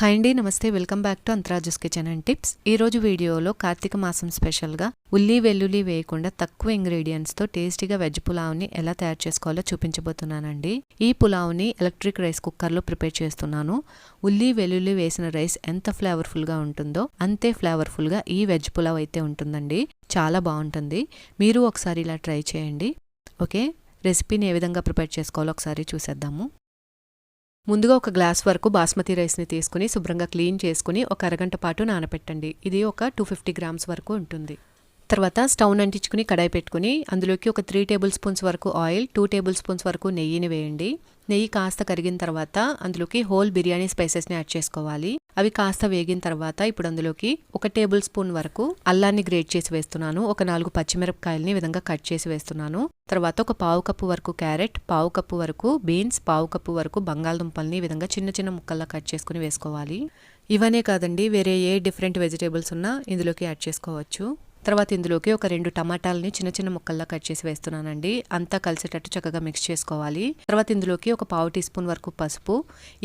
Hi అండి, నమస్తే. Welcome back to అంతరాజుస్ kitchen and tips. ఈరోజు వీడియోలో కార్తీక మాసం స్పెషల్గా ఉల్లి వెల్లుల్లి వేయకుండా తక్కువ ఇంగ్రీడియంట్స్తో టేస్టీగా వెజ్ పులావ్ని ఎలా తయారు చేసుకోవాలో చూపించబోతున్నానండి. ఈ పులావ్ని ఎలక్ట్రిక్ రైస్ కుక్కర్లో ప్రిపేర్ చేస్తున్నాను. ఉల్లి వెల్లుల్లి వేసిన రైస్ ఎంత ఫ్లేవర్ఫుల్గా ఉంటుందో అంతే ఫ్లేవర్ఫుల్గా ఈ వెజ్ పులావ్ అయితే ఉంటుందండి. చాలా బాగుంటుంది. మీరు ఒకసారి ఇలా ట్రై చేయండి. ఓకే, రెసిపీని ఏ విధంగా ప్రిపేర్ చేసుకోవాలో ఒకసారి చూసేద్దాము. ముందుగా ఒక గ్లాస్ వరకు బాస్మతి రైస్ని తీసుకుని శుభ్రంగా క్లీన్ చేసుకుని ఒక అరగంట పాటు నానబెట్టండి. ఇది ఒక 250 గ్రామ్స్ వరకు ఉంటుంది. తర్వాత స్టవ్ అంటించుకుని కడాయి పెట్టుకుని అందులోకి ఒక 3 టేబుల్ స్పూన్స్ వరకు ఆయిల్, 2 టేబుల్ స్పూన్స్ వరకు నెయ్యిని వేయండి. నెయ్యి కాస్త కరిగిన తర్వాత అందులోకి హోల్ బిర్యానీ స్పైసెస్ని యాడ్ చేసుకోవాలి. అవి కాస్త వేగిన తర్వాత ఇప్పుడు అందులోకి 1 టేబుల్ స్పూన్ వరకు అల్లాన్ని గ్రేట్ చేసి వేస్తున్నాను. ఒక 4 పచ్చిమిరపకాయలని విధంగా కట్ చేసి వేస్తున్నాను. తర్వాత ఒక పావు కప్పు వరకు క్యారెట్, పావు కప్పు వరకు బీన్స్, పావు కప్పు వరకు బంగాళదుంపల్ని విధంగా చిన్న చిన్న ముక్కల్లా కట్ చేసుకుని వేసుకోవాలి. ఇవనే కాదండి, వేరే ఏ డిఫరెంట్ వెజిటేబుల్స్ ఉన్నా ఇందులోకి యాడ్ చేసుకోవచ్చు. తర్వాత ఇందులోకి ఒక 2 టమాటాలని చిన్న చిన్న ముక్కల్లా కట్ చేసి వేస్తున్నానండి. అంతా కలిసేటట్టు చక్కగా మిక్స్ చేసుకోవాలి. తర్వాత ఇందులోకి ఒక పావు టీ స్పూన్ వరకు పసుపు,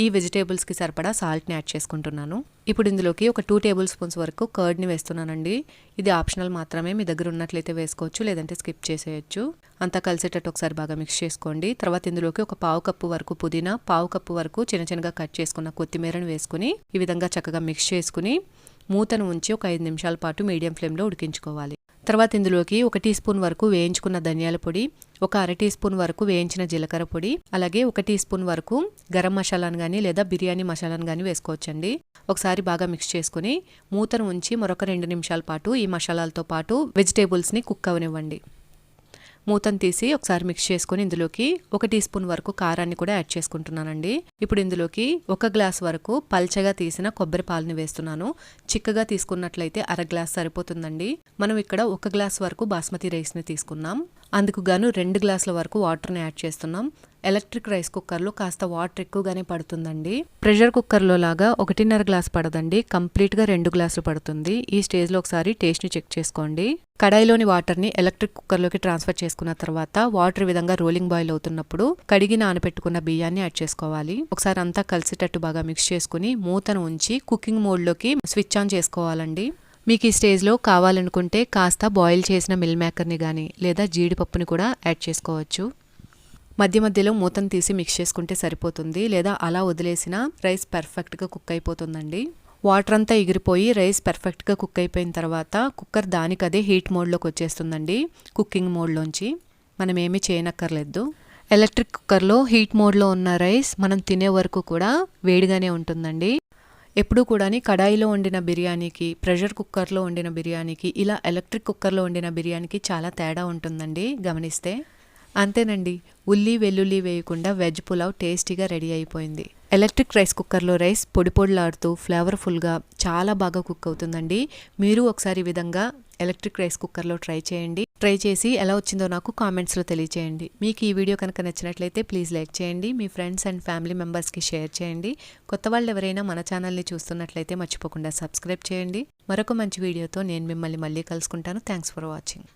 ఈ వెజిటేబుల్స్కి సరిపడా సాల్ట్ని యాడ్ చేసుకుంటున్నాను. ఇప్పుడు ఇందులోకి ఒక 2 టేబుల్ స్పూన్స్ వరకు కర్డ్ని వేస్తున్నానండి. ఇది ఆప్షనల్ మాత్రమే, మీ దగ్గర ఉన్నట్లయితే వేసుకోవచ్చు, లేదంటే స్కిప్ చేసేయచ్చు. అంతా కలిసేటట్టు ఒకసారి బాగా మిక్స్ చేసుకోండి. తర్వాత ఇందులోకి ఒక పావు కప్పు వరకు పుదీనా, పావు కప్పు వరకు చిన్న చిన్నగా కట్ చేసుకున్న కొత్తిమీరను వేసుకుని ఈ విధంగా చక్కగా మిక్స్ చేసుకుని మూతను ఉంచి ఒక 5 నిమిషాల పాటు మీడియం ఫ్లేమ్లో ఉడికించుకోవాలి. తర్వాత ఇందులోకి 1 టీ స్పూన్ వరకు వేయించుకున్న ధనియాల పొడి, ఒక 1/2 టీ స్పూన్ వరకు వేయించిన జీలకర్ర పొడి, అలాగే 1 టీ స్పూన్ వరకు గరం మసాలాను కానీ లేదా బిర్యానీ మసాలాను కానీ వేసుకోవచ్చండి. ఒకసారి బాగా మిక్స్ చేసుకుని మూతను ఉంచి మరొక 2 నిమిషాల పాటు ఈ మసాలాలతో పాటు వెజిటేబుల్స్ని కుక్ అవనివ్వండి. మూతను తీసి ఒకసారి మిక్స్ చేసుకుని ఇందులోకి 1 టీ స్పూన్ వరకు కారాన్ని కూడా యాడ్ చేసుకుంటున్నానండి. ఇప్పుడు ఇందులోకి 1 గ్లాస్ వరకు పల్చగా తీసిన కొబ్బరి పాలని వేస్తున్నాను. చిక్కగా తీసుకున్నట్లయితే 1/2 గ్లాస్ సరిపోతుందండి. మనం ఇక్కడ 1 గ్లాస్ వరకు బాస్మతి రైస్ని తీసుకున్నాం. అందుకు గాను 2 గ్లాసుల వరకు వాటర్ని యాడ్ చేస్తున్నాం. ఎలక్ట్రిక్ రైస్ కుక్కర్లో కాస్త వాటర్ ఎక్కువగానే పడుతుందండి. ప్రెషర్ కుక్కర్లో లాగా 1.5 గ్లాస్ పడదండి, కంప్లీట్గా 2 గ్లాసులు పడుతుంది. ఈ స్టేజ్లో ఒకసారి టేస్ట్ని చెక్ చేసుకోండి. కడాయిలోని వాటర్ని ఎలక్ట్రిక్ కుక్కర్లోకి ట్రాన్స్ఫర్ చేసుకున్న తర్వాత వాటర్ విధంగా రోలింగ్ బాయిల్ అవుతున్నప్పుడు కడిగి నానబెట్టుకున్న బియ్యాన్ని యాడ్ చేసుకోవాలి. ఒకసారి అంతా కలిసేటట్టు బాగా మిక్స్ చేసుకుని మూతను ఉంచి కుకింగ్ మోడ్లోకి స్విచ్ ఆన్ చేసుకోవాలండి. మీకు ఈ స్టేజ్లో కావాలనుకుంటే కాస్త బాయిల్ చేసిన మిల్ మేకర్ని కానీ లేదా జీడిపప్పుని కూడా యాడ్ చేసుకోవచ్చు. మధ్య మధ్యలో మూతను తీసి మిక్స్ చేసుకుంటే సరిపోతుంది, లేదా అలా వదిలేసిన రైస్ పర్ఫెక్ట్గా కుక్ అయిపోతుందండి. వాటర్ అంతా ఎగిరిపోయి రైస్ పర్ఫెక్ట్గా కుక్ అయిపోయిన తర్వాత కుక్కర్ దానికదే హీట్ మోడ్లోకి వచ్చేస్తుందండి. కుకింగ్ మోడ్లోంచి మనం ఏమీ చేయనక్కర్లేదు. ఎలక్ట్రిక్ కుక్కర్లో హీట్ మోడ్లో ఉన్న రైస్ మనం తినే వరకు కూడా వేడిగానే ఉంటుందండి. ఎప్పుడూ కూడా కడాయిలో వండిన బిర్యానీకి, ప్రెషర్ కుక్కర్లో వండిన బిర్యానీకి, ఇలా ఎలక్ట్రిక్ కుక్కర్లో వండిన బిర్యానీకి చాలా తేడా ఉంటుందండి గమనిస్తే. అంతేనండి, ఉల్లి వెల్లుల్లి వేయకుండా వెజ్ పులావ్ టేస్టీగా రెడీ అయిపోయింది. ఎలక్ట్రిక్ రైస్ కుక్కర్లో రైస్ పొడి పొడిలాడుతూ ఫ్లేవర్ఫుల్గా చాలా బాగా కుక్ అవుతుందండి. మీరు ఒకసారి ఈ విధంగా ఎలక్ట్రిక్ రైస్ కుక్కర్లో ట్రై చేయండి. ట్రై చేసి ఎలా వచ్చిందో నాకు కామెంట్స్లో తెలియచేయండి. మీకు ఈ వీడియో కనుక నచ్చినట్లయితే ప్లీజ్ లైక్ చేయండి. మీ ఫ్రెండ్స్ అండ్ ఫ్యామిలీ మెంబర్స్కి షేర్ చేయండి. కొత్త వాళ్ళు ఎవరైనా మన ఛానల్ని చూస్తున్నట్లయితే మర్చిపోకుండా సబ్స్క్రైబ్ చేయండి. మరొక మంచి వీడియోతో నేను మిమ్మల్ని మళ్ళీ కలుసుకుంటాను. Thanks for watching.